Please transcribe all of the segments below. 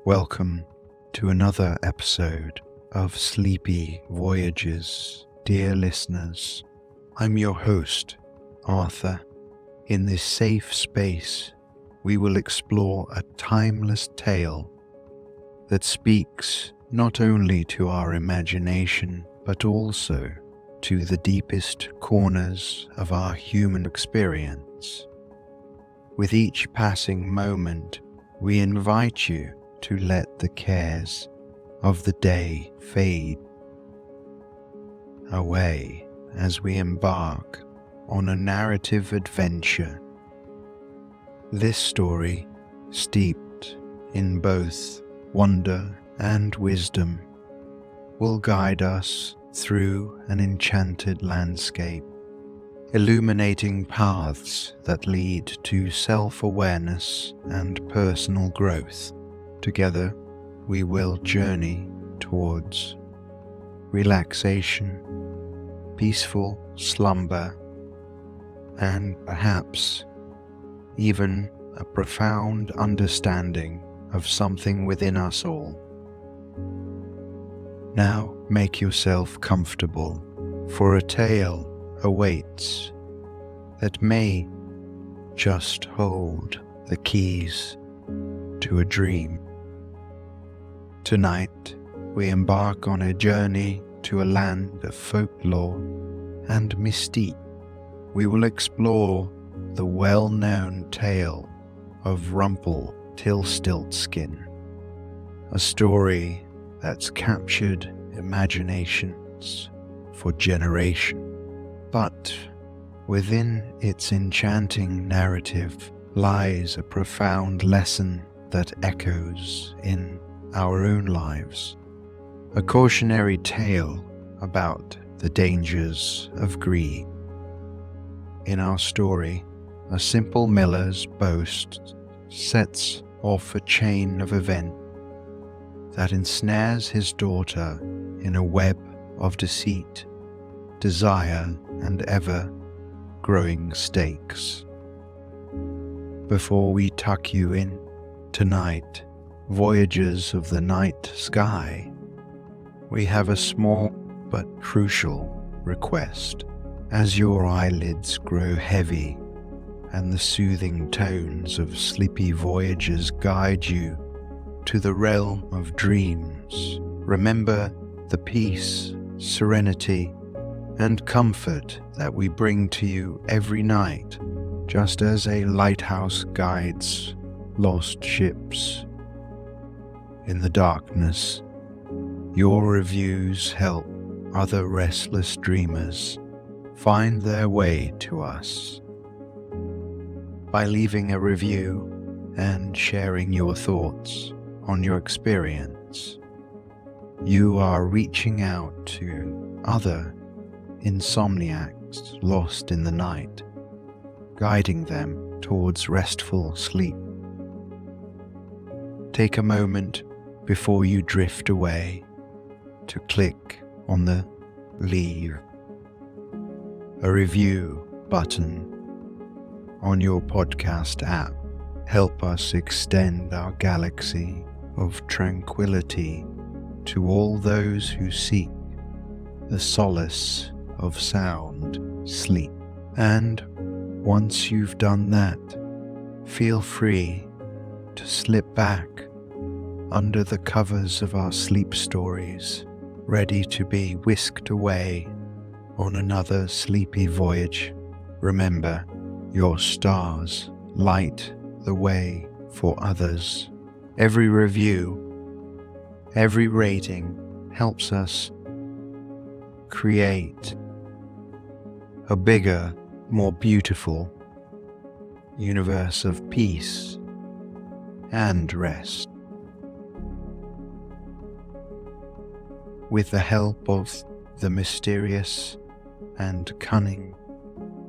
Welcome to another episode of Sleepy Voyages, dear listeners. I'm your host, Arthur. In this safe space, we will explore a timeless tale that speaks not only to our imagination, but also to the deepest corners of our human experience. With each passing moment, we invite you to let the cares of the day fade away as we embark on a narrative adventure. This story, steeped in both wonder and wisdom, will guide us through an enchanted landscape, illuminating paths that lead to self-awareness and personal growth. Together, we will journey towards relaxation, peaceful slumber, and perhaps even a profound understanding of something within us all. Now make yourself comfortable, for a tale awaits that may just hold the keys to a dream. Tonight, we embark on a journey to a land of folklore and mystique. We will explore the well-known tale of Rumpelstiltskin, a story that's captured imaginations for generations. But within its enchanting narrative lies a profound lesson that echoes in our own lives, a cautionary tale about the dangers of greed. In our story, a simple miller's boast sets off a chain of events that ensnares his daughter in a web of deceit, desire, and ever-growing stakes. Before we tuck you in tonight, voyagers of the night sky, we have a small but crucial request. As your eyelids grow heavy and the soothing tones of Sleepy Voyagers guide you to the realm of dreams, remember the peace, serenity, and comfort that we bring to you every night, just as a lighthouse guides lost ships. In the darkness, your reviews help other restless dreamers find their way to us. By leaving a review and sharing your thoughts on your experience, you are reaching out to other insomniacs lost in the night, guiding them towards restful sleep. Take a moment before you drift away to click on the Leave a Review button on your podcast app. Help us extend our galaxy of tranquility to all those who seek the solace of sound sleep. And once you've done that, feel free to slip back under the covers of our sleep stories, ready to be whisked away on another sleepy voyage. Remember, your stars light the way for others. Every review, every rating helps us create a bigger, more beautiful universe of peace and rest. With the help of the mysterious and cunning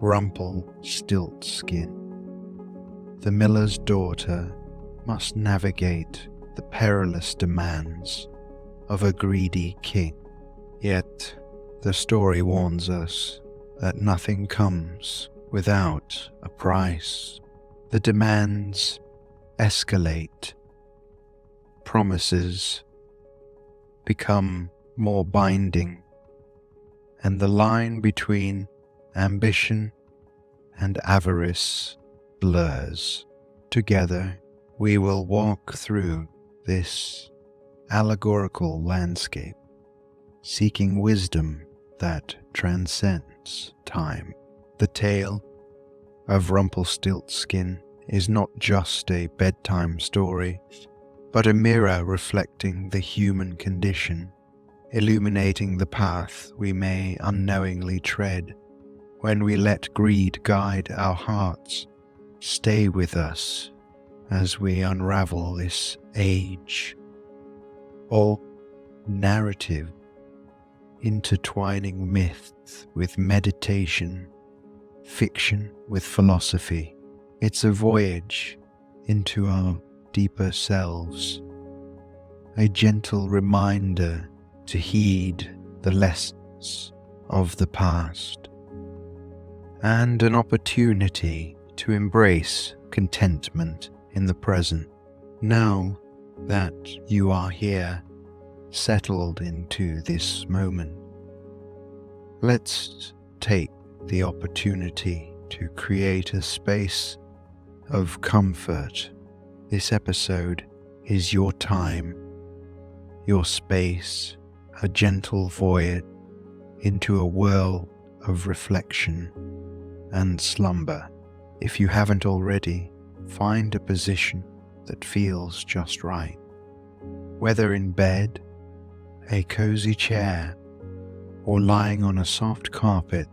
Rumpelstiltskin, the miller's daughter must navigate the perilous demands of a greedy king. Yet the story warns us that nothing comes without a price. The demands escalate, promises become more binding, and the line between ambition and avarice blurs. Together, we will walk through this allegorical landscape, seeking wisdom that transcends time. The tale of Rumpelstiltskin is not just a bedtime story, but a mirror reflecting the human condition, illuminating the path we may unknowingly tread when we let greed guide our hearts. Stay with us as we unravel this age or narrative, intertwining myths with meditation, fiction with philosophy. It's a voyage into our deeper selves, a gentle reminder to heed the lessons of the past, and an opportunity to embrace contentment in the present. Now that you are here, settled into this moment, let's take the opportunity to create a space of comfort. This episode is your time, your space, a gentle voyage into a world of reflection and slumber. If you haven't already, find a position that feels just right. Whether in bed, a cozy chair, or lying on a soft carpet,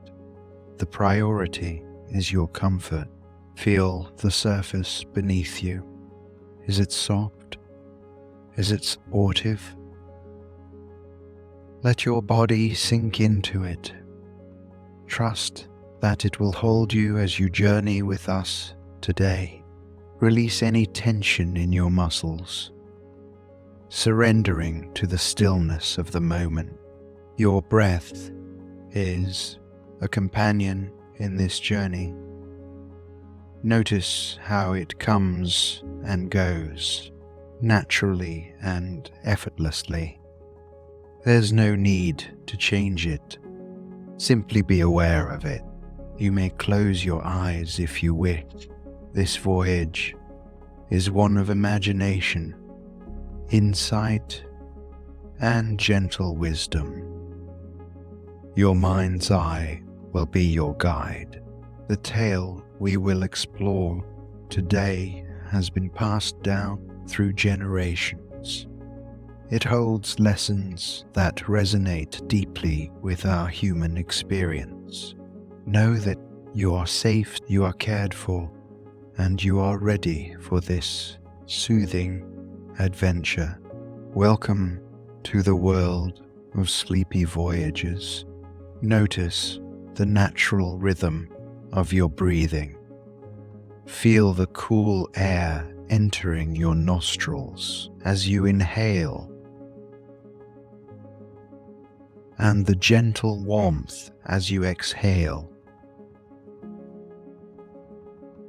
the priority is your comfort. Feel the surface beneath you. Is it soft? Is it supportive? Let your body sink into it. Trust that it will hold you as you journey with us today. Release any tension in your muscles, surrendering to the stillness of the moment. Your breath is a companion in this journey. Notice how it comes and goes, naturally and effortlessly. There's no need to change it. Simply be aware of it. You may close your eyes if you wish. This voyage is one of imagination, insight, and gentle wisdom. Your mind's eye will be your guide. The tale we will explore today has been passed down through generations. It holds lessons that resonate deeply with our human experience. Know that you are safe, you are cared for, and you are ready for this soothing adventure. Welcome to the world of sleepy voyages. Notice the natural rhythm of your breathing. Feel the cool air entering your nostrils as you inhale, and the gentle warmth as you exhale.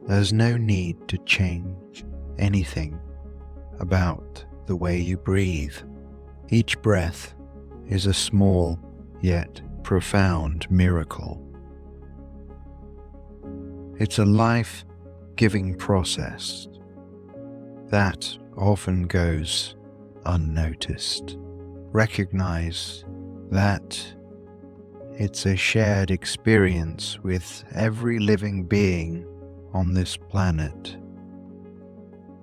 There's no need to change anything about the way you breathe. Each breath is a small yet profound miracle. It's a life-giving process that often goes unnoticed. Recognize that it's a shared experience with every living being on this planet.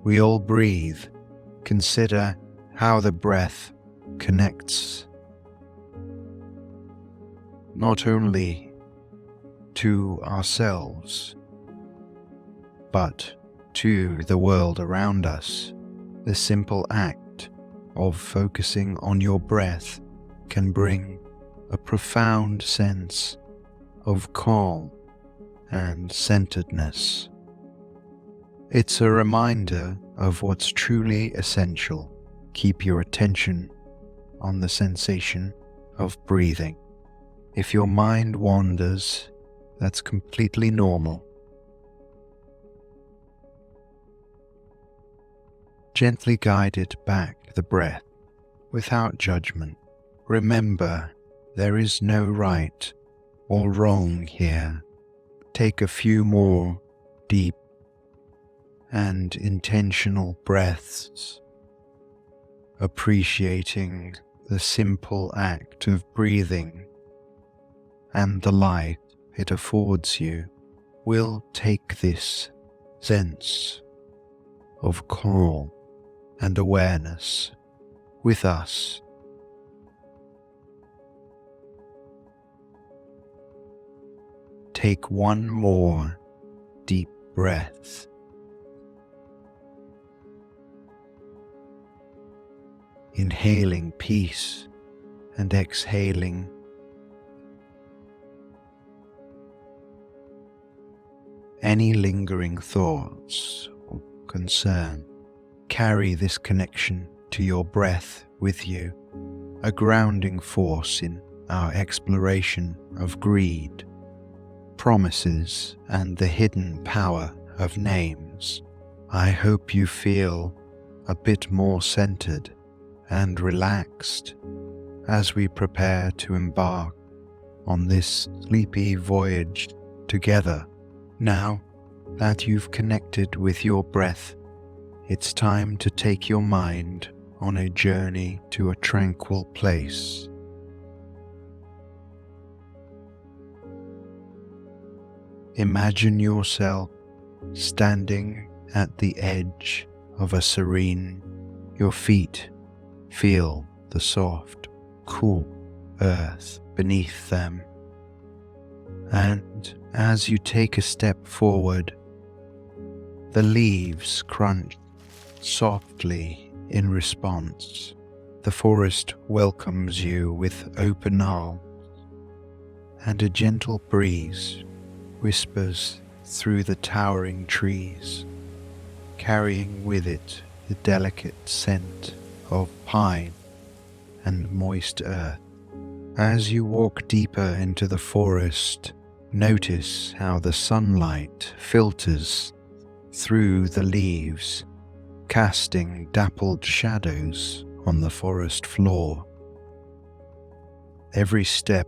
We all breathe. Consider how the breath connects not only to ourselves, but to the world around us. The simple act of focusing on your breath can bring a profound sense of calm and centeredness. It's a reminder of what's truly essential. Keep your attention on the sensation of breathing. If your mind wanders, that's completely normal. Gently guide it back the breath without judgment. Remember, there is no right or wrong here. Take a few more deep and intentional breaths, appreciating the simple act of breathing and the light it affords you. We'll take this sense of calm and awareness with us. Take one more deep breath. Inhaling peace and exhaling any lingering thoughts or concern. Carry this connection to your breath with you, a grounding force in our exploration of greed, promises, and the hidden power of names. I hope you feel a bit more centered and relaxed as we prepare to embark on this sleepy voyage together. Now that you've connected with your breath, it's time to take your mind on a journey to a tranquil place. Imagine yourself standing at the edge of a serene. Your feet feel the soft, cool earth beneath them. And as you take a step forward, the leaves crunch softly in response. The forest welcomes you with open arms, and a gentle breeze whispers through the towering trees, carrying with it the delicate scent of pine and moist earth. As you walk deeper into the forest, notice how the sunlight filters through the leaves, casting dappled shadows on the forest floor. Every step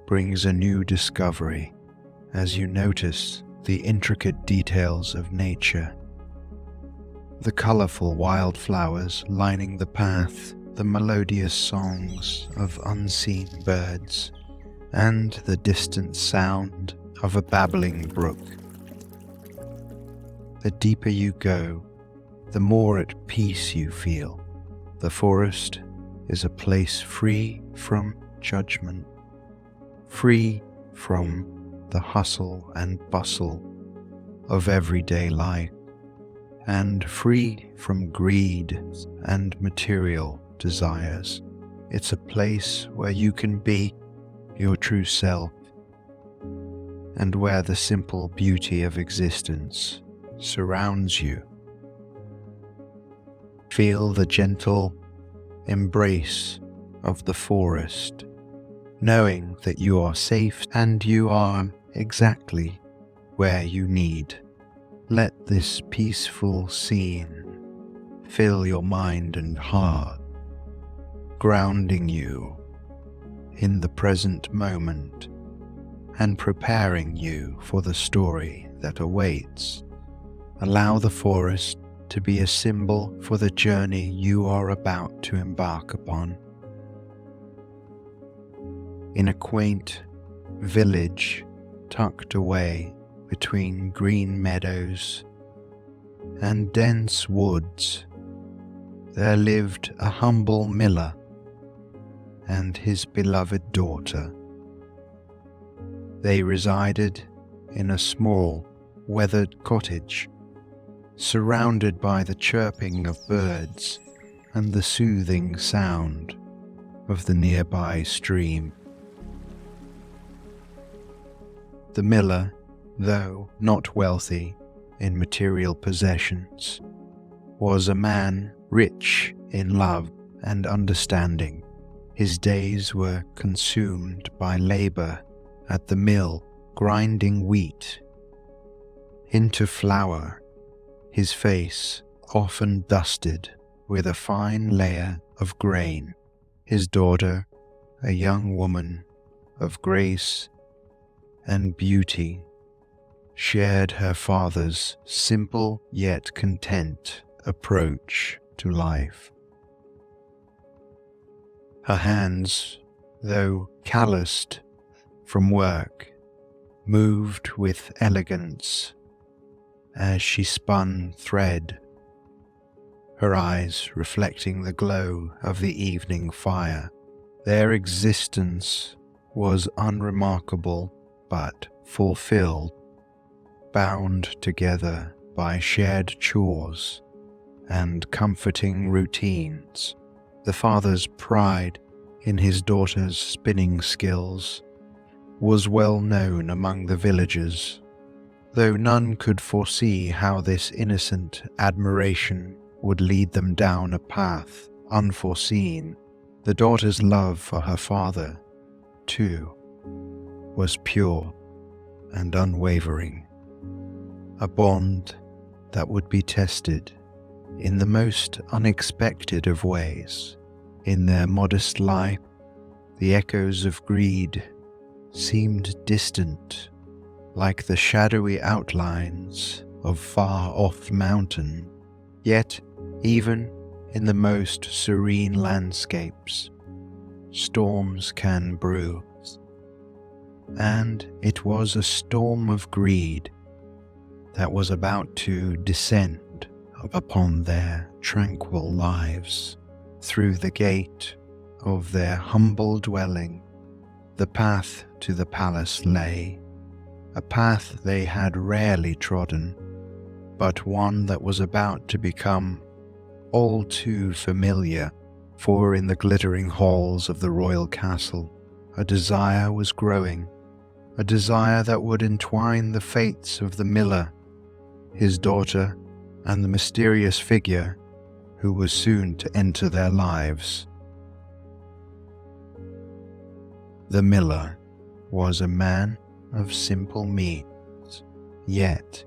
brings a new discovery as you notice the intricate details of nature. The colorful wildflowers lining the path, the melodious songs of unseen birds, and the distant sound of a babbling brook. The deeper you go, the more at peace you feel. The forest is a place free from judgment, free from the hustle and bustle of everyday life, and free from greed and material desires. It's a place where you can be your true self, and where the simple beauty of existence surrounds you. Feel the gentle embrace of the forest, knowing that you are safe and you are exactly where you need. Let this peaceful scene fill your mind and heart, grounding you in the present moment and preparing you for the story that awaits. Allow the forest to be a symbol for the journey you are about to embark upon. In a quaint village tucked away between green meadows and dense woods, there lived a humble miller and his beloved daughter. They resided in a small, weathered cottage, surrounded by the chirping of birds and the soothing sound of the nearby stream. The miller, though not wealthy in material possessions, was a man rich in love and understanding. His days were consumed by labor at the mill, grinding wheat into flour, his face often dusted with a fine layer of grain. His daughter, a young woman of grace and beauty, shared her father's simple yet content approach to life. Her hands, though calloused from work, moved with elegance as she spun thread, her eyes reflecting the glow of the evening fire. Their existence was unremarkable but fulfilled, bound together by shared chores and comforting routines. The father's pride in his daughter's spinning skills was well known among the villagers, though none could foresee how this innocent admiration would lead them down a path unforeseen. The daughter's love for her father, too, was pure and unwavering, a bond that would be tested in the most unexpected of ways. In their modest life, the echoes of greed seemed distant, like the shadowy outlines of far-off mountain. Yet, even in the most serene landscapes, storms can brew, and it was a storm of greed that was about to descend upon their tranquil lives. Through the gate of their humble dwelling, the path to the palace lay, a path they had rarely trodden, but one that was about to become all too familiar, for in the glittering halls of the royal castle, a desire was growing, a desire that would entwine the fates of the miller, his daughter, and the mysterious figure who was soon to enter their lives. The miller was a man of simple means, yet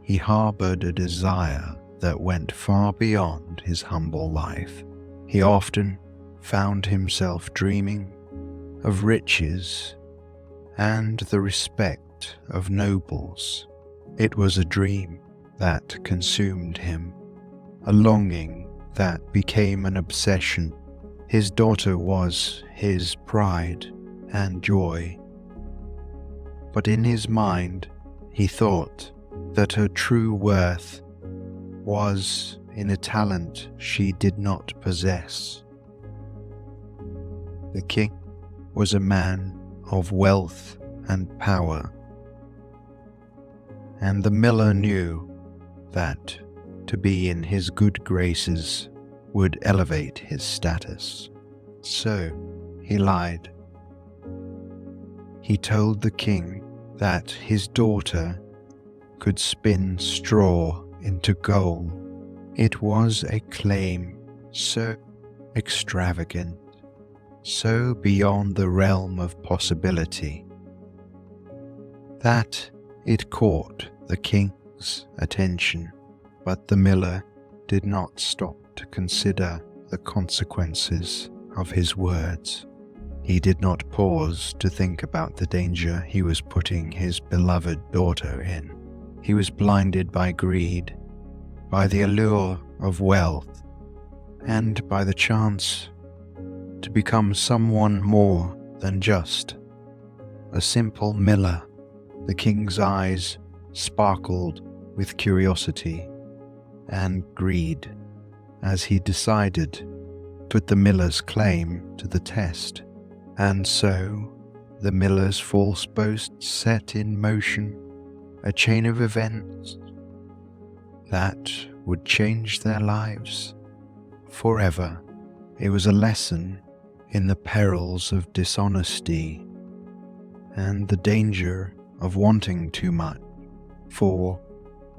he harbored a desire that went far beyond his humble life. He often found himself dreaming of riches and the respect of nobles. It was a dream that consumed him, a longing that became an obsession. His daughter was his pride and joy, but in his mind he thought that her true worth was in a talent she did not possess. The king was a man of wealth and power, and the miller knew that to be in his good graces would elevate his status. So he lied. He told the king that his daughter could spin straw into gold. It was a claim so extravagant, so beyond the realm of possibility, that it caught the king's attention. But the miller did not stop to consider the consequences of his words. He did not pause to think about the danger he was putting his beloved daughter in. He was blinded by greed, by the allure of wealth, and by the chance to become someone more than just a simple miller. The king's eyes sparkled with curiosity and greed as he decided to put the miller's claim to the test. And so the miller's false boast set in motion a chain of events that would change their lives forever. It was a lesson in the perils of dishonesty and the danger of wanting too much, for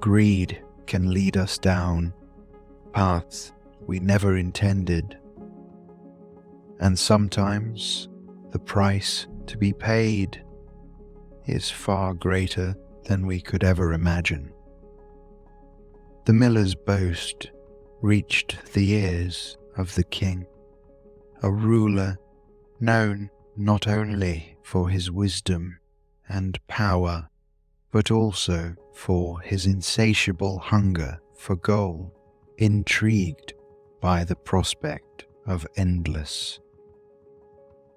greed can lead us down paths we never intended, and sometimes the price to be paid is far greater than we could ever imagine. The miller's boast reached the ears of the king, a ruler known not only for his wisdom and power, but also for his insatiable hunger for gold. Intrigued by the prospect of endless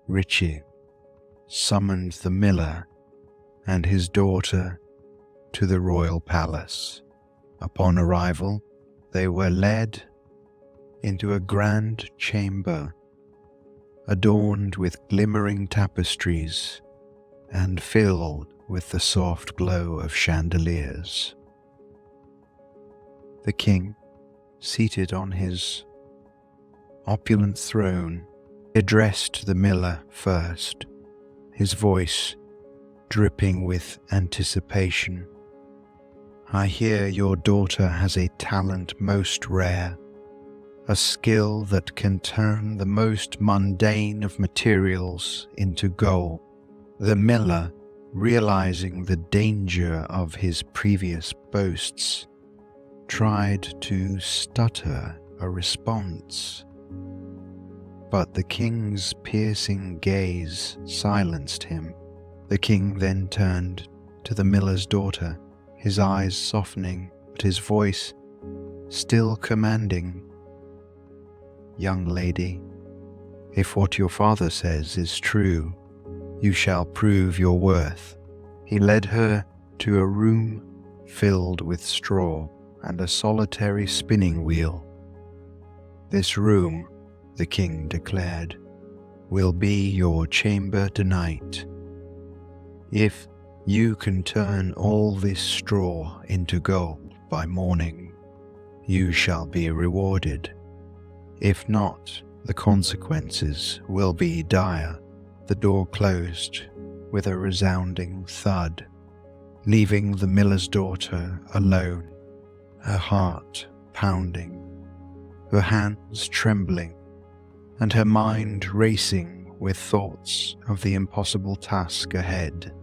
riches, summoned the miller and his daughter to the royal palace. Upon arrival, they were led into a grand chamber adorned with glimmering tapestries and filled with the soft glow of chandeliers. The king, seated on his opulent throne, addressed the miller first, his voice dripping with anticipation. "I hear your daughter has a talent most rare, a skill that can turn the most mundane of materials into gold." The miller, realizing the danger of his previous boasts, tried to stutter a response, but the king's piercing gaze silenced him. The king then turned to the miller's daughter, his eyes softening, but his voice still commanding. "Young lady, if what your father says is true, you shall prove your worth." He led her to a room filled with straw and a solitary spinning wheel. "This room," the king declared, "will be your chamber tonight. If you can turn all this straw into gold by morning, you shall be rewarded. If not, the consequences will be dire." The door closed with a resounding thud, leaving the miller's daughter alone, her heart pounding, her hands trembling, and her mind racing with thoughts of the impossible task ahead.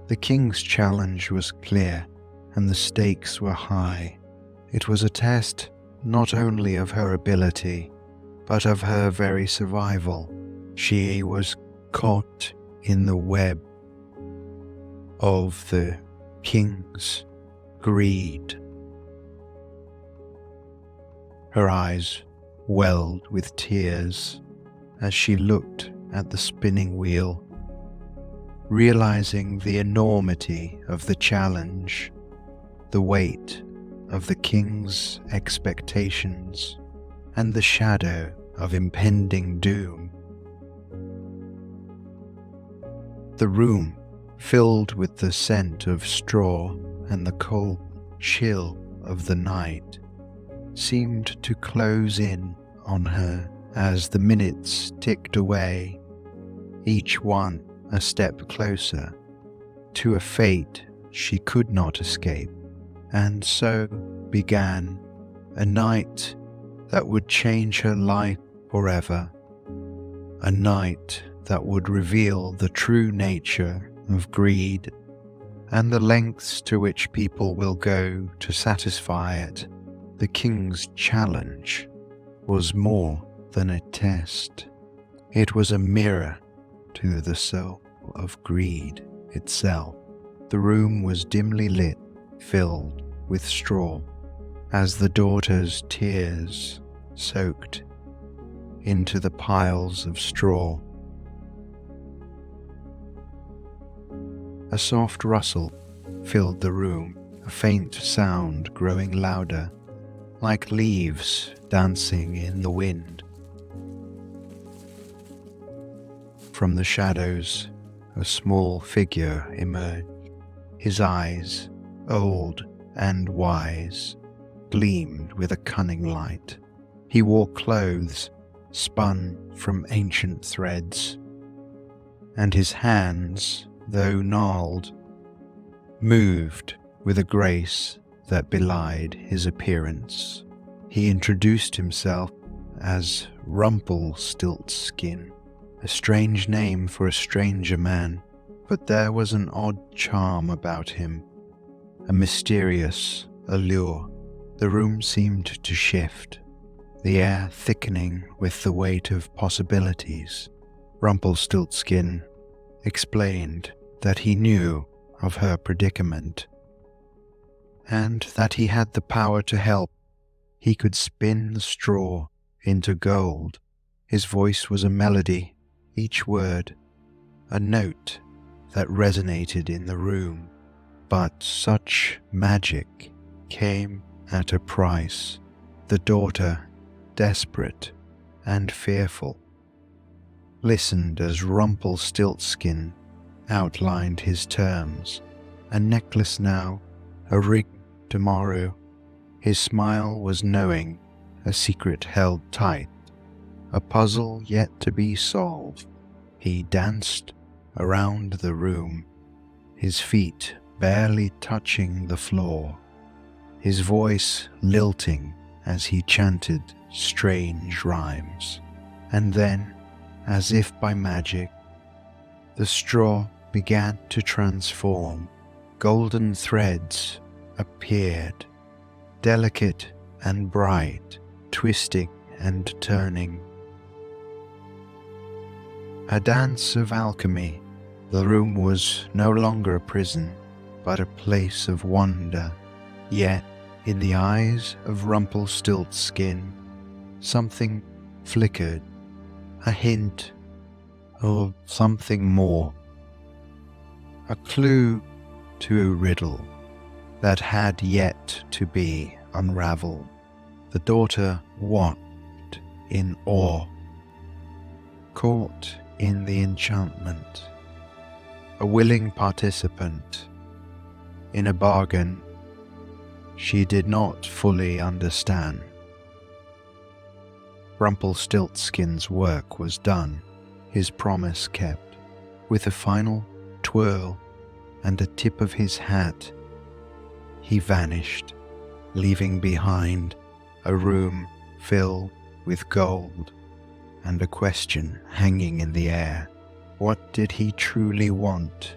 The king's challenge was clear, and the stakes were high. It was a test not only of her ability, but of her very survival. She was caught in the web of the king's greed. Her eyes welled with tears as she looked at the spinning wheel, realizing the enormity of the challenge, the weight of the king's expectations, and the shadow of impending doom. The room, filled with the scent of straw and the cold chill of the night, seemed to close in on her as the minutes ticked away, each one a step closer to a fate she could not escape. And so began a night that would change her life forever, a night that would reveal the true nature of greed and the lengths to which people will go to satisfy it. The king's challenge was more than a test. It was a mirror to the soul of greed itself. The room was dimly lit, filled with straw, as the daughter's tears soaked into the piles of straw. A soft rustle filled the room, a faint sound growing louder, like leaves dancing in the wind. From the shadows, a small figure emerged. His eyes, old and wise, gleamed with a cunning light. He wore clothes spun from ancient threads, and his hands, though gnarled, moved with a grace that belied his appearance. He introduced himself as Rumpelstiltskin, a strange name for a stranger man, but there was an odd charm about him, a mysterious allure. The room seemed to shift, the air thickening with the weight of possibilities. Rumpelstiltskin explained that he knew of her predicament, and that he had the power to help. He could spin the straw into gold. His voice was a melody, each word a note that resonated in the room. But such magic came at a price. The daughter, desperate and fearful, listened as Rumpelstiltskin outlined his terms. A necklace now, a ring tomorrow. His smile was knowing, a secret held tight, a puzzle yet to be solved. He danced around the room, his feet barely touching the floor, his voice lilting as he chanted strange rhymes. And then, as if by magic, the straw began to transform. Golden threads appeared, delicate and bright, twisting and turning. A dance of alchemy. The room was no longer a prison, but a place of wonder. Yet, in the eyes of Rumpelstiltskin, something flickered, a hint of something more, a clue to a riddle that had yet to be unraveled. The daughter watched in awe, caught in the enchantment, a willing participant in a bargain she did not fully understand. Rumpelstiltskin's work was done, his promise kept. With a final twirl and a tip of his hat, he vanished, leaving behind a room filled with gold and a question hanging in the air. What did he truly want?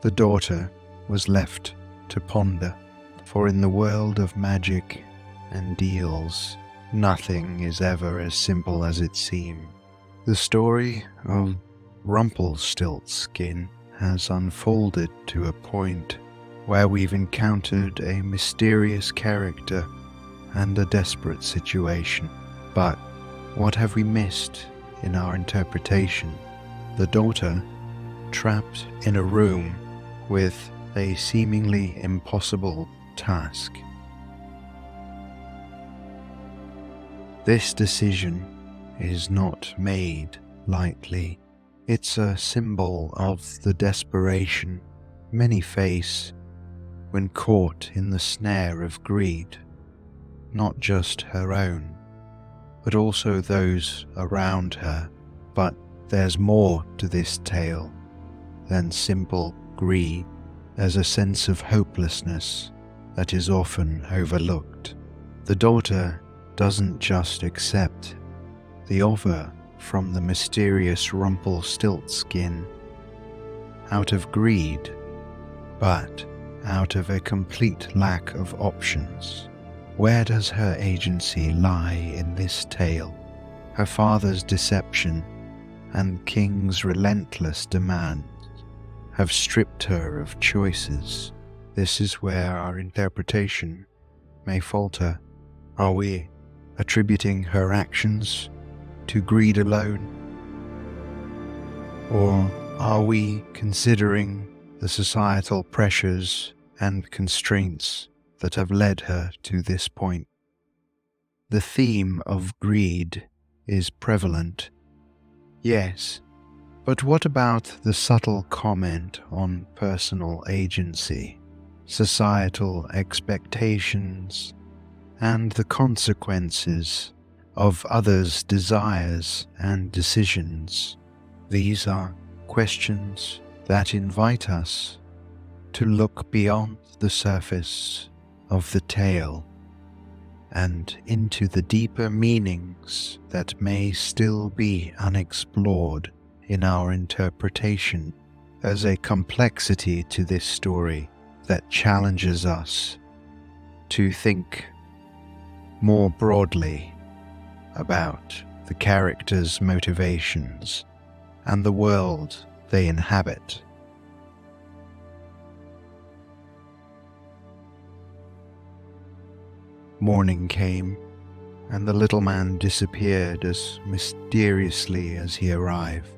The daughter was left to ponder, for in the world of magic and deals, nothing is ever as simple as it seems. The story of Rumpelstiltskin has unfolded to a point where we've encountered a mysterious character and a desperate situation. But what have we missed in our interpretation? The daughter, trapped in a room with a seemingly impossible task. This decision is not made lightly. It's a symbol of the desperation many face when caught in the snare of greed, not just her own, but also those around her. But there's more to this tale than simple greed. There's a sense of hopelessness that is often overlooked. The daughter doesn't just accept the offer from the mysterious Rumpelstiltskin out of greed, but out of a complete lack of options. Where does her agency lie in this tale? Her father's deception and King's relentless demands have stripped her of choices. This is where our interpretation may falter. Are we attributing her actions to greed alone? Or are we considering the societal pressures and constraints that have led her to this point? The theme of greed is prevalent, yes, but what about the subtle comment on personal agency, societal expectations, and the consequences of others' desires and decisions? These are questions that invite us to look beyond the surface of the tale and into the deeper meanings that may still be unexplored in our interpretation. There's a complexity to this story that challenges us to think more broadly about the characters' motivations and the world they inhabit. Morning came, and the little man disappeared as mysteriously as he arrived.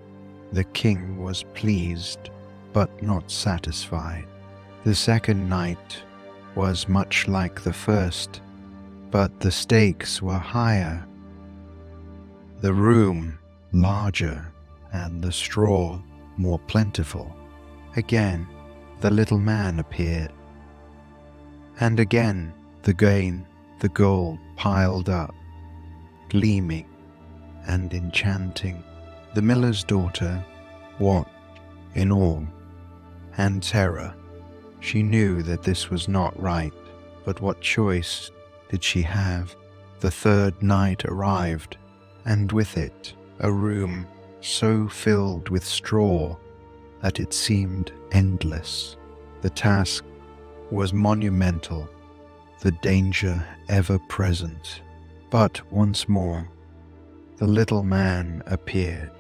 The king was pleased, but not satisfied. The second night was much like the first, but the stakes were higher. The room larger, and the straw more plentiful. Again, the little man appeared, and again the gold piled up, gleaming and enchanting. The miller's daughter watched in awe and terror. She knew that this was not right, but what choice did she have? The third night arrived, and with it a room so filled with straw that it seemed endless. The task was monumental, the danger ever present. But once more, the little man appeared,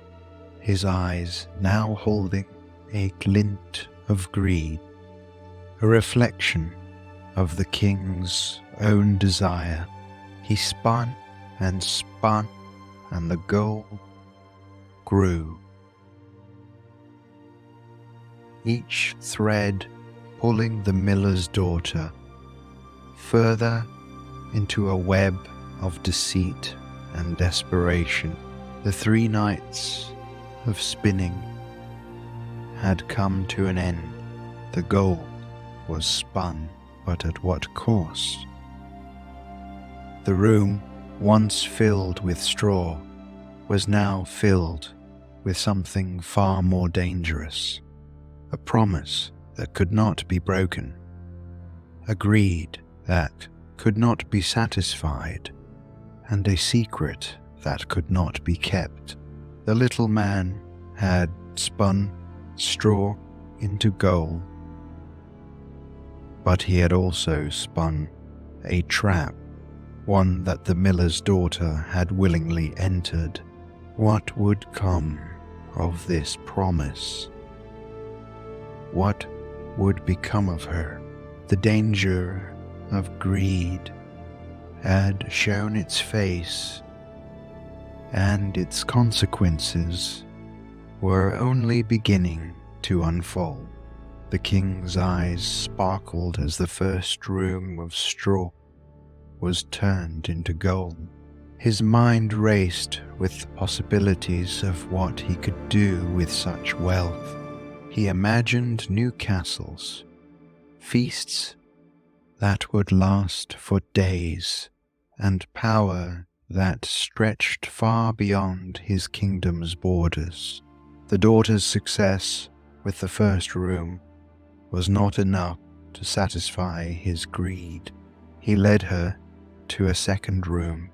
his eyes now holding a glint of greed, a reflection of the king's own desire. He spun, and the gold grew, each thread pulling the miller's daughter further into a web of deceit and desperation. The 3 nights of spinning had come to an end. The gold was spun, but at what cost? The room, once filled with straw, was now filled with something far more dangerous, a promise that could not be broken, a greed that could not be satisfied, and a secret that could not be kept. The little man had spun straw into gold, but he had also spun a trap, one that the miller's daughter had willingly entered. What would come of this promise? What would become of her? The danger of greed had shown its face, and its consequences were only beginning to unfold. The king's eyes sparkled as the first room of straw was turned into gold. His mind raced with the possibilities of what he could do with such wealth. He imagined new castles, feasts that would last for days, and power that stretched far beyond his kingdom's borders. The daughter's success with the first room was not enough to satisfy his greed. He led her to a second room,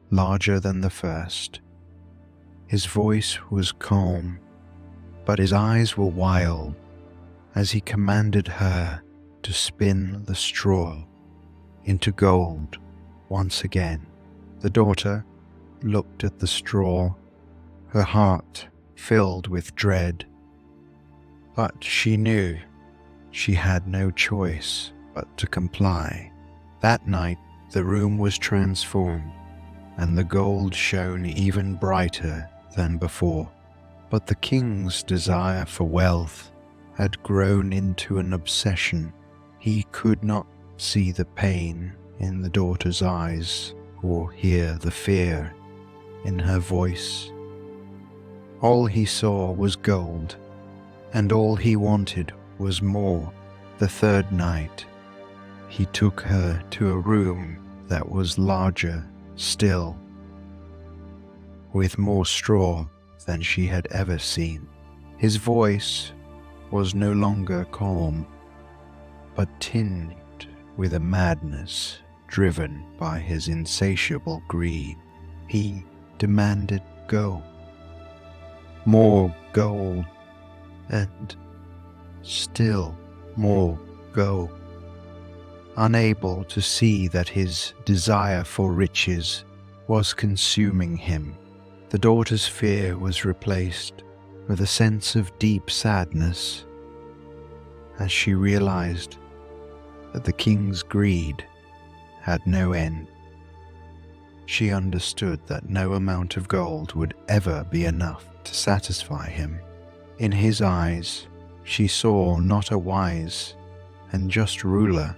larger than the first. His voice was calm, but his eyes were wild as he commanded her to spin the straw into gold once again. The daughter looked at the straw, her heart filled with dread, but she knew she had no choice but to comply. That night the room was transformed, and the gold shone even brighter than before. But the king's desire for wealth had grown into an obsession. He could not see the pain in the daughter's eyes or hear the fear in her voice. All he saw was gold, and all he wanted was more. The third night, he took her to a room that was larger still, with more straw than she had ever seen. His voice was no longer calm, but tinged with a madness driven by his insatiable greed. He demanded gold, more gold, and still more gold. unable to see that his desire for riches was consuming him. The daughter's fear was replaced with a sense of deep sadness as she realized that the king's greed had no end. She understood that no amount of gold would ever be enough to satisfy him. In his eyes, she saw not a wise and just ruler.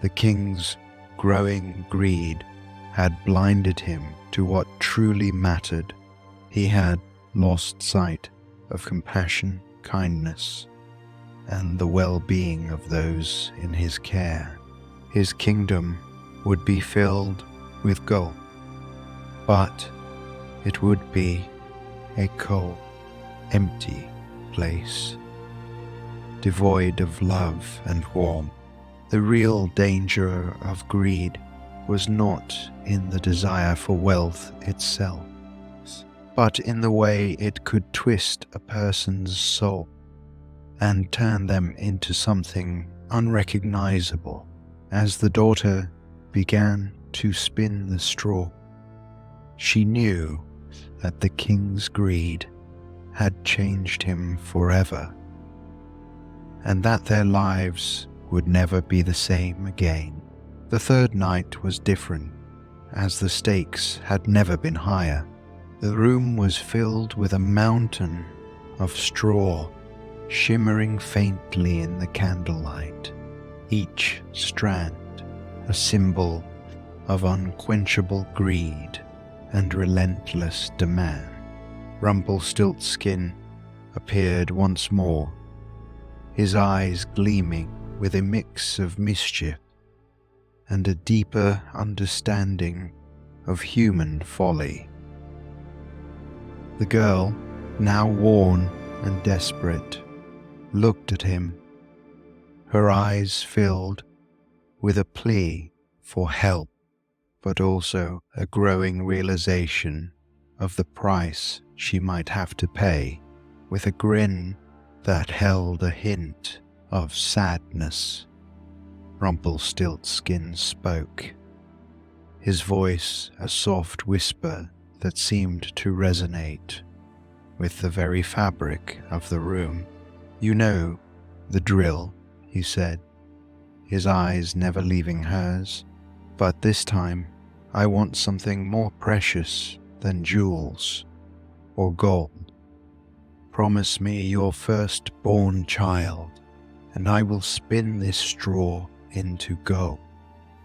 The king's growing greed had blinded him to what truly mattered. He had lost sight of compassion, kindness, and the well-being of those in his care. His kingdom would be filled with gold, but it would be a cold, empty place, devoid of love and warmth. The real danger of greed was not in the desire for wealth itself, but in the way it could twist a person's soul and turn them into something unrecognizable. As the daughter began to spin the straw, she knew that the king's greed had changed him forever, and that their lives would never be the same again. The third night was different, as the stakes had never been higher. The room was filled with a mountain of straw, shimmering faintly in the candlelight, each strand a symbol of unquenchable greed and relentless demand. Rumpelstiltskin appeared once more, his eyes gleaming with a mix of mischief and a deeper understanding of human folly. The girl, now worn and desperate, looked at him, her eyes filled with a plea for help, but also a growing realization of the price she might have to pay. With a grin that held a hint of sadness, Rumpelstiltskin spoke, his voice a soft whisper that seemed to resonate with the very fabric of the room. "You know the drill," he said, his eyes never leaving hers. "But this time I want something more precious than jewels or gold. Promise me your first-born child, and I will spin this straw into gold."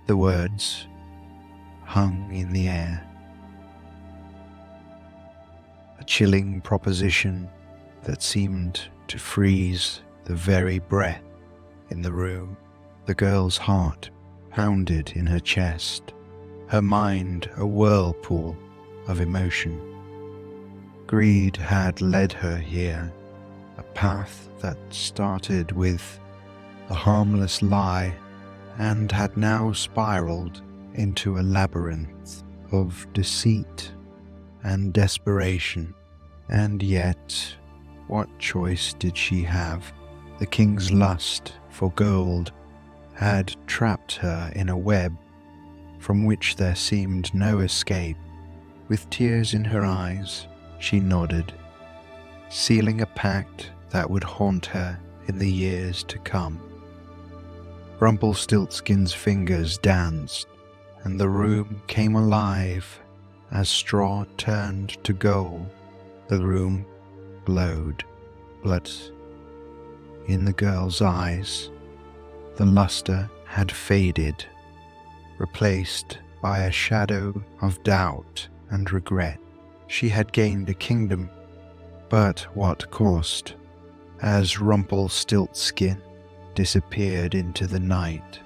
The words hung in the air, a chilling proposition that seemed to freeze the very breath in the room. The girl's heart pounded in her chest, her mind a whirlpool of emotion. Greed had led her here, a path that started with a harmless lie and had now spiraled into a labyrinth of deceit and desperation. And yet, what choice did she have? The king's lust for gold had trapped her in a web from which there seemed no escape. With tears in her eyes, she nodded, sealing a pact that would haunt her in the years to come. Rumpelstiltskin's fingers danced, and the room came alive as straw turned to gold. The room glowed, but in the girl's eyes, the luster had faded, replaced by a shadow of doubt and regret. She had gained a kingdom, but what cost? As Rumpelstiltskin disappeared into the night,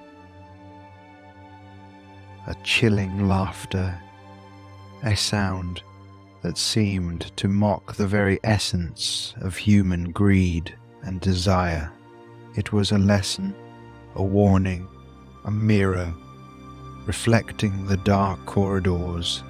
a chilling laughter, a sound that seemed to mock the very essence of human greed and desire. It was a lesson, a warning, a mirror, reflecting the dark corridors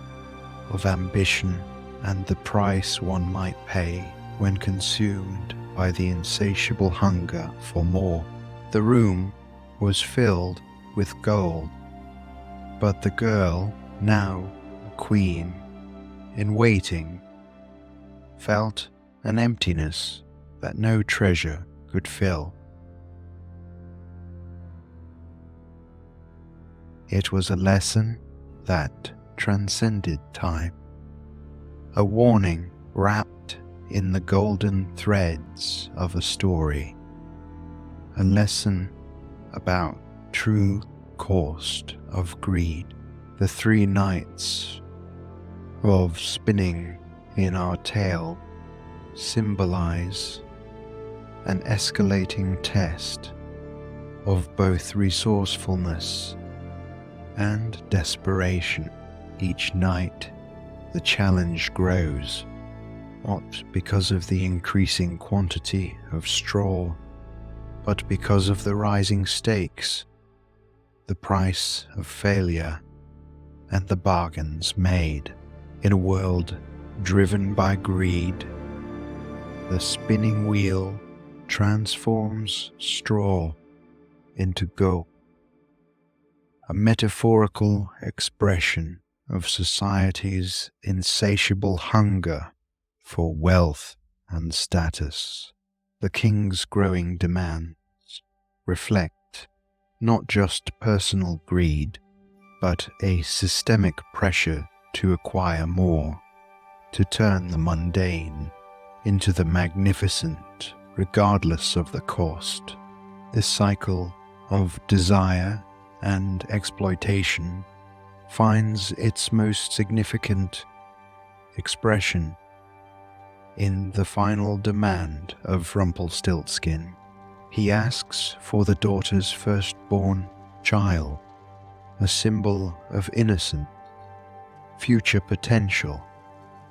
of ambition and the price one might pay when consumed by the insatiable hunger for more. The room was filled with gold. But the girl, now a queen in waiting, felt an emptiness that no treasure could fill. It was a lesson that transcended time, a warning wrapped in the golden threads of a story, a lesson about true cost of greed. The 3 nights of spinning in our tale symbolize an escalating test of both resourcefulness and desperation. Each night, the challenge grows, not because of the increasing quantity of straw, but because of the rising stakes, the price of failure, and the bargains made. In a world driven by greed, the spinning wheel transforms straw into gold, a metaphorical expression of society's insatiable hunger for wealth and status. The king's growing demands reflect not just personal greed, but a systemic pressure to acquire more, to turn the mundane into the magnificent, regardless of the cost. This cycle of desire and exploitation finds its most significant expression in the final demand of Rumpelstiltskin. He asks for the daughter's firstborn child, a symbol of innocence, future potential,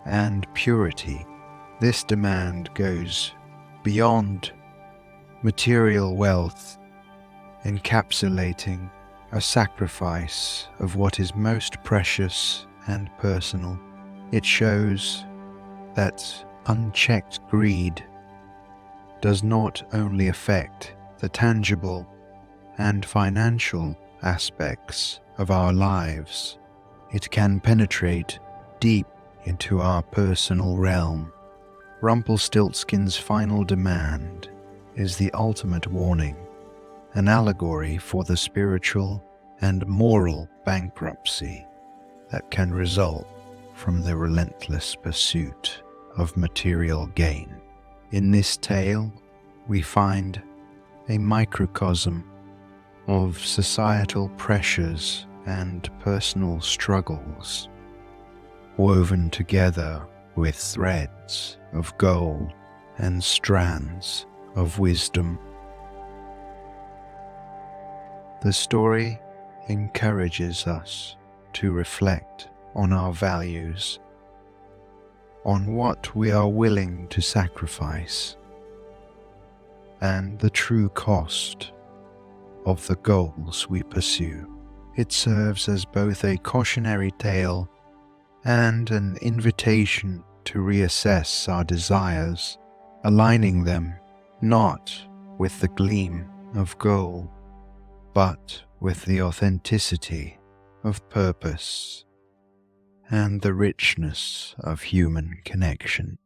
and purity. This demand goes beyond material wealth, encapsulating a sacrifice of what is most precious and personal. It shows that unchecked greed does not only affect the tangible and financial aspects of our lives, it can penetrate deep into our personal realm. Rumpelstiltskin's final demand is the ultimate warning, an allegory for the spiritual and moral bankruptcy that can result from the relentless pursuit of material gain. In this tale, we find a microcosm of societal pressures and personal struggles, woven together with threads of gold and strands of wisdom. The story encourages us to reflect on our values, on what we are willing to sacrifice, and the true cost of the goals we pursue. It serves as both a cautionary tale and an invitation to reassess our desires, aligning them not with the gleam of gold, but with the authenticity of purpose and the richness of human connection.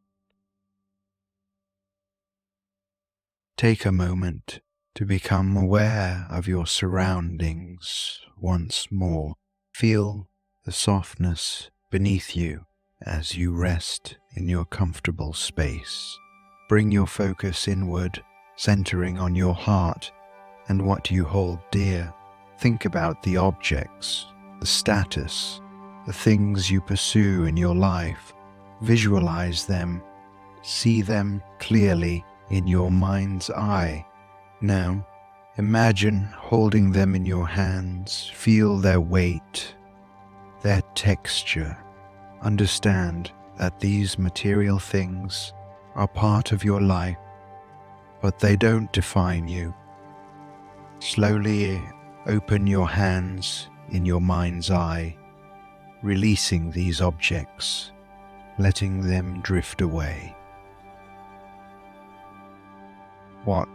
Take a moment to become aware of your surroundings once more. Feel the softness beneath you as you rest in your comfortable space. Bring your focus inward, centering on your heart and what you hold dear. Think about the objects, the status, the things you pursue in your life. Visualize them, see them clearly in your mind's eye. Now, imagine holding them in your hands. Feel their weight, their texture. Understand that these material things are part of your life, but they don't define you. Slowly open your hands in your mind's eye, releasing these objects, letting them drift away. Watch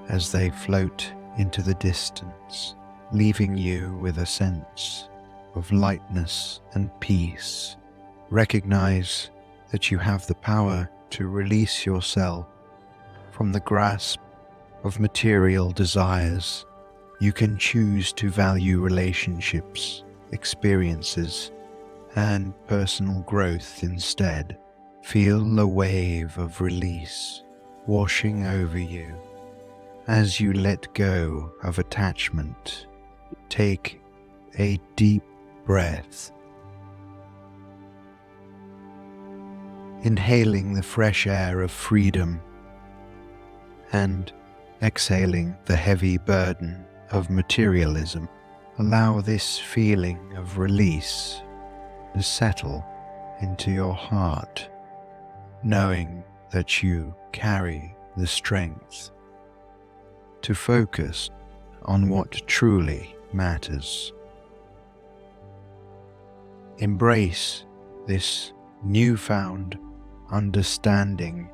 as they float into the distance, leaving you with a sense of lightness and peace. Recognize that you have the power to release yourself from the grasp of material desires. You can choose to value relationships, experiences, and personal growth instead. Feel a wave of release washing over you as you let go of attachment. Take a deep breath, inhaling the fresh air of freedom and exhaling the heavy burden of materialism. Allow this feeling of release to settle into your heart, knowing that you carry the strength to focus on what truly matters. Embrace this newfound understanding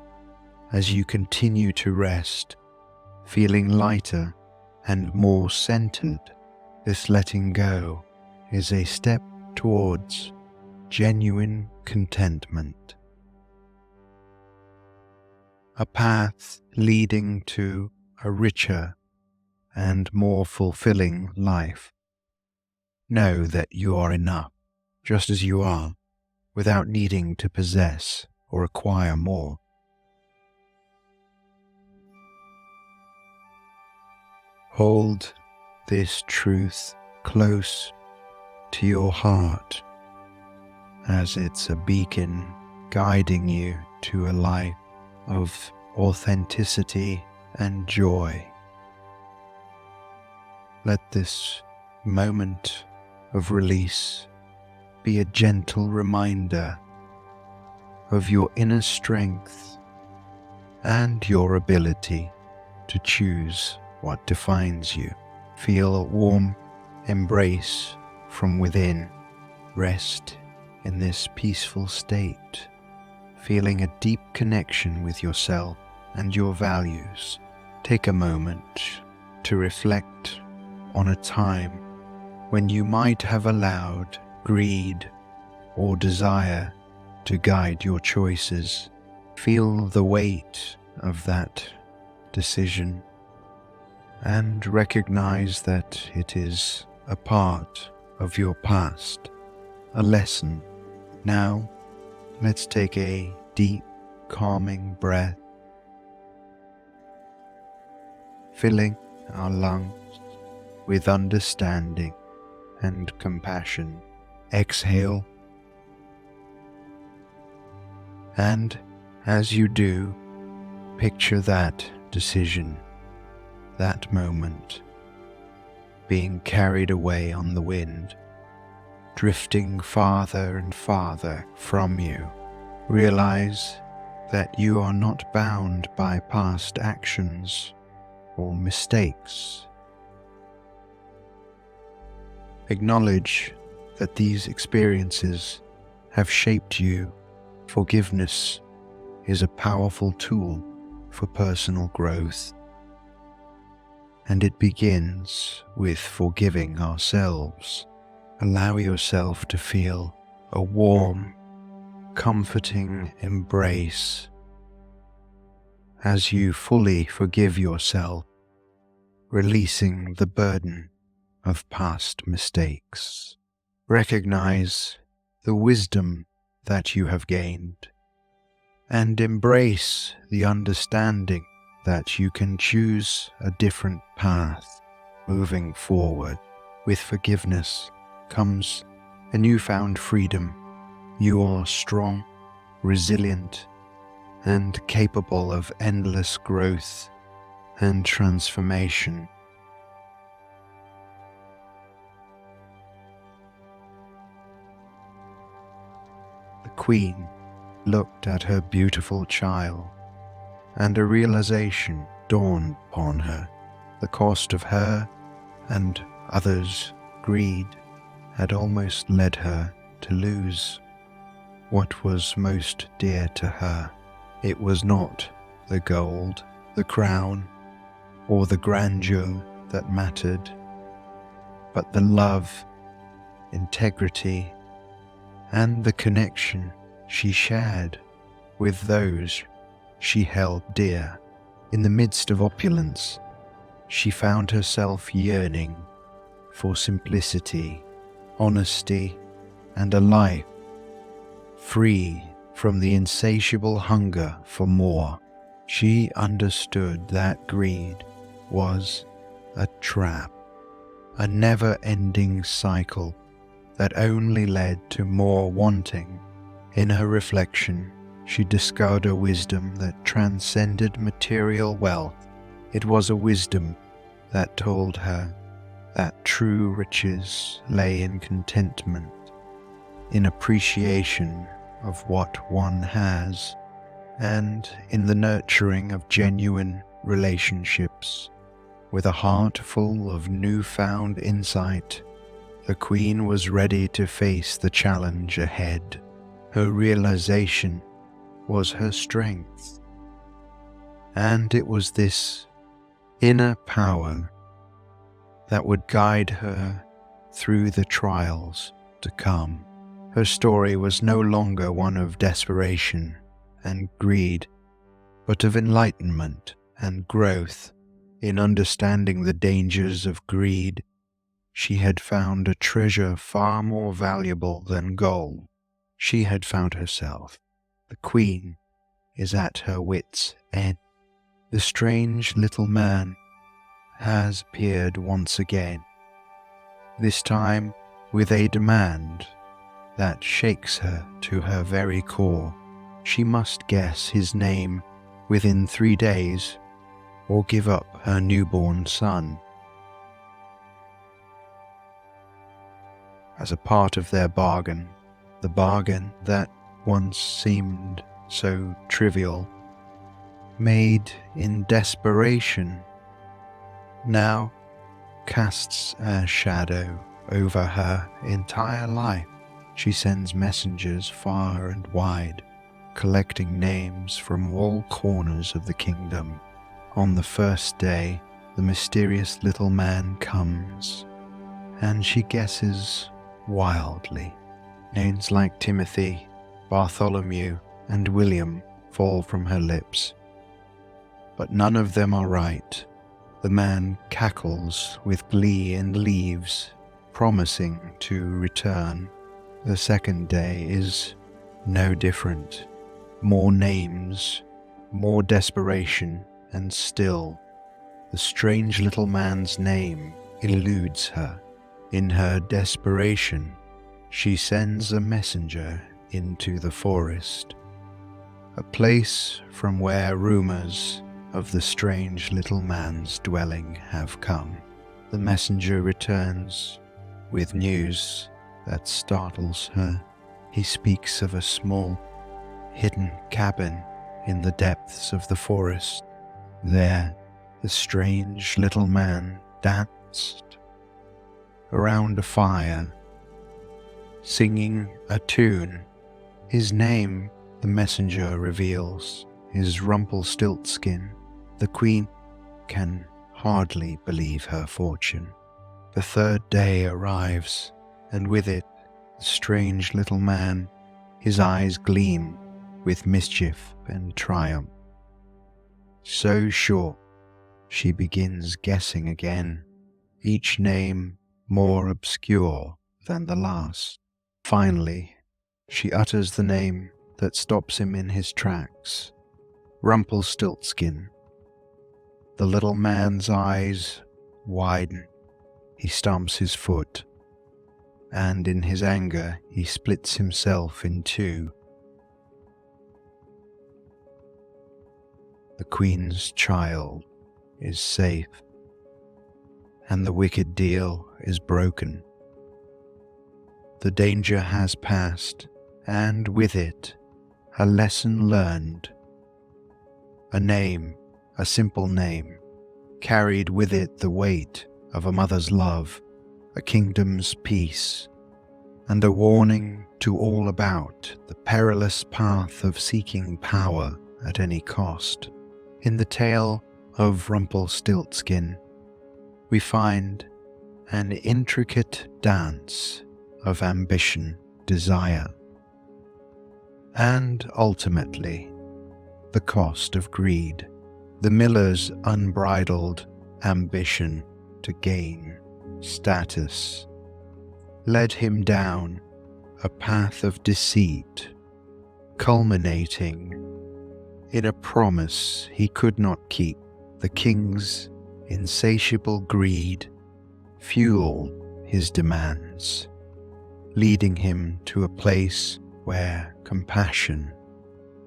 as you continue to rest, feeling lighter and more centered. This letting go is a step towards genuine contentment, a path leading to a richer and more fulfilling life. Know that you are enough, just as you are, without needing to possess or acquire more. Hold this truth close to your heart, as it's a beacon guiding you to a life of authenticity and joy. Let this moment of release be a gentle reminder of your inner strength and your ability to choose what defines you. Feel a warm embrace from within. Rest in this peaceful state, feeling a deep connection with yourself and your values. Take a moment to reflect on a time when you might have allowed greed or desire to guide your choices. Feel the weight of that decision and recognize that it is a part of your past, a lesson. Now, let's take a deep, calming breath, filling our lungs with understanding and compassion. Exhale, and as you do, picture that decision, that moment, being carried away on the wind, drifting farther and farther from you. Realize that you are not bound by past actions or mistakes. Acknowledge that these experiences have shaped you. Forgiveness is a powerful tool for personal growth, and it begins with forgiving ourselves. Allow yourself to feel a warm, comforting embrace as you fully forgive yourself, releasing the burden of past mistakes. Recognize the wisdom that you have gained and embrace the understanding that you can choose a different path moving forward. With forgiveness comes a newfound freedom. You are strong, resilient, and capable of endless growth and transformation. The Queen looked at her beautiful child, and a realization dawned upon her. The cost of her and others' greed had almost led her to lose what was most dear to her. It was not the gold, the crown, or the grandeur that mattered. but the love, integrity, and the connection she shared with those she held dear. In the midst of opulence, she found herself yearning for simplicity, honesty, and a life free from the insatiable hunger for more. She understood that greed was a trap, a never-ending cycle that only led to more wanting. In her reflection, she discovered a wisdom that transcended material wealth. It was a wisdom that told her that true riches lay in contentment, in appreciation of what one has, and in the nurturing of genuine relationships. With a heart full of newfound insight, the Queen was ready to face the challenge ahead. Her realization was her strength, and it was this inner power that would guide her through the trials to come. Her story was no longer one of desperation and greed, but of enlightenment and growth. In understanding the dangers of greed, she had found a treasure far more valuable than gold. She had found herself. The Queen is at her wits' end. The strange little man has appeared once again, this time with a demand that shakes her to her very core. She must guess his name within 3 days or give up her newborn son. As a part of their bargain, the bargain that once seemed so trivial, made in desperation, now casts a shadow over her entire life. She sends messengers far and wide, collecting names from all corners of the kingdom. On the first day, the mysterious little man comes, and she guesses wildly. Names like Timothy, Bartholomew, and William fall from her lips, but none of them are right. The man cackles with glee and leaves, promising to return. The second day is no different. More names, more desperation, and still the strange little man's name eludes her. In her desperation, she sends a messenger into the forest, a place from where rumors of the strange little man's dwelling have come. The messenger returns with news that startles her. He speaks of a small, hidden cabin in the depths of the forest. There, the strange little man danced around a fire, singing a tune. His name, the messenger reveals, is Rumpelstiltskin. The Queen can hardly believe her fortune. The third day arrives, and with it, the strange little man. His eyes gleam with mischief and triumph. So short, she begins guessing again, each name more obscure than the last. Finally, she utters the name that stops him in his tracks: Rumpelstiltskin. The little man's eyes widen. He stamps his foot, and in his anger he splits himself in two. The Queen's child is safe, and the wicked deal is broken. The danger has passed, and with it, a lesson learned. A name, a simple name, carried with it the weight of a mother's love, a kingdom's peace, and a warning to all about the perilous path of seeking power at any cost. In the tale of Rumpelstiltskin, we find an intricate dance of ambition, desire, and ultimately the cost of greed. The miller's unbridled ambition to gain status led him down a path of deceit, culminating in a promise he could not keep. The king's insatiable greed fueled his demands, leading him to a place where compassion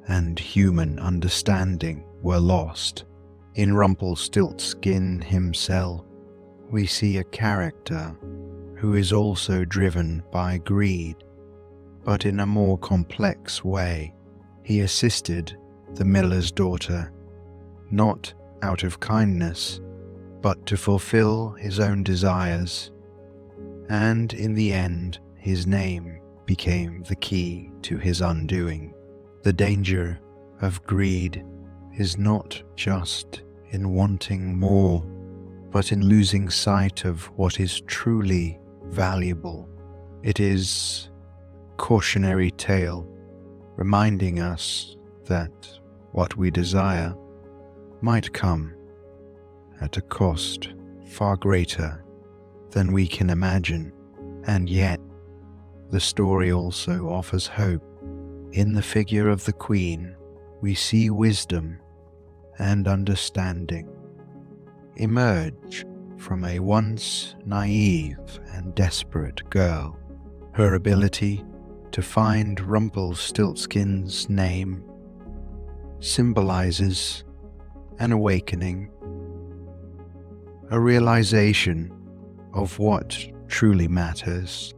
and human understanding were lost. In Rumpelstiltskin himself, we see a character who is also driven by greed, but in a more complex way. He assisted the miller's daughter, not out of kindness, but to fulfill his own desires, and in the end, his name became the key to his undoing. The danger of greed is not just in wanting more, but in losing sight of what is truly valuable. It is a cautionary tale reminding us that what we desire might come at a cost far greater than we can imagine, and yet the story also offers hope. In the figure of the queen, we see wisdom and understanding emerge from a once naive and desperate girl. Her ability to find Rumpelstiltskin's name symbolizes an awakening, a realization of what truly matters.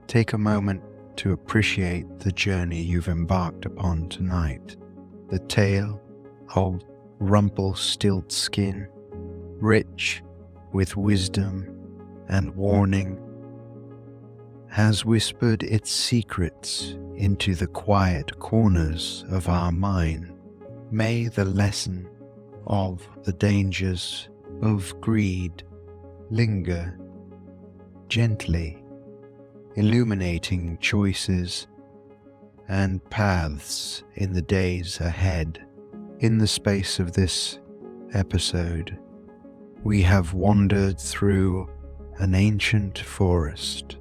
Take a moment to appreciate the journey you've embarked upon tonight. The tale of Rumpelstiltskin, rich with wisdom and warning, has whispered its secrets into the quiet corners of our mind. May the lesson of the dangers of greed linger gently, illuminating choices and paths in the days ahead. In the space of this episode, we have wandered through an ancient forest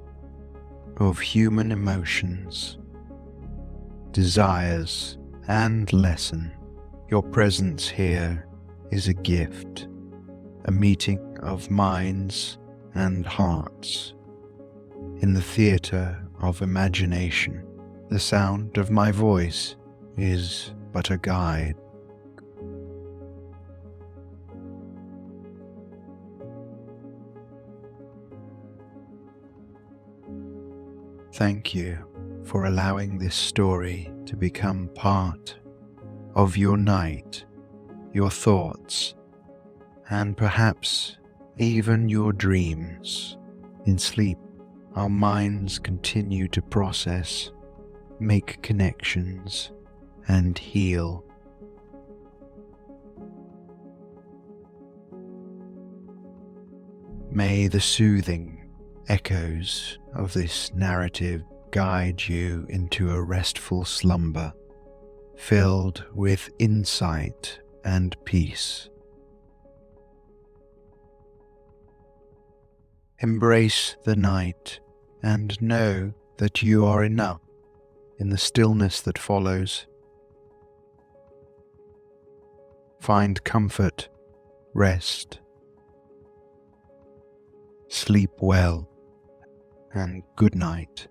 of human emotions, desires, and lesson. Your presence here is a gift, a meeting of minds and hearts. In the theatre of imagination, the sound of my voice is but a guide. Thank you for allowing this story to become part of your night, your thoughts, and perhaps even your dreams. In sleep, our minds continue to process, make connections, and heal. May the soothing echoes of this narrative guide you into a restful slumber, filled with insight and peace. Embrace the night and know that you are enough. In the stillness that follows, find comfort, rest, sleep well, and good night.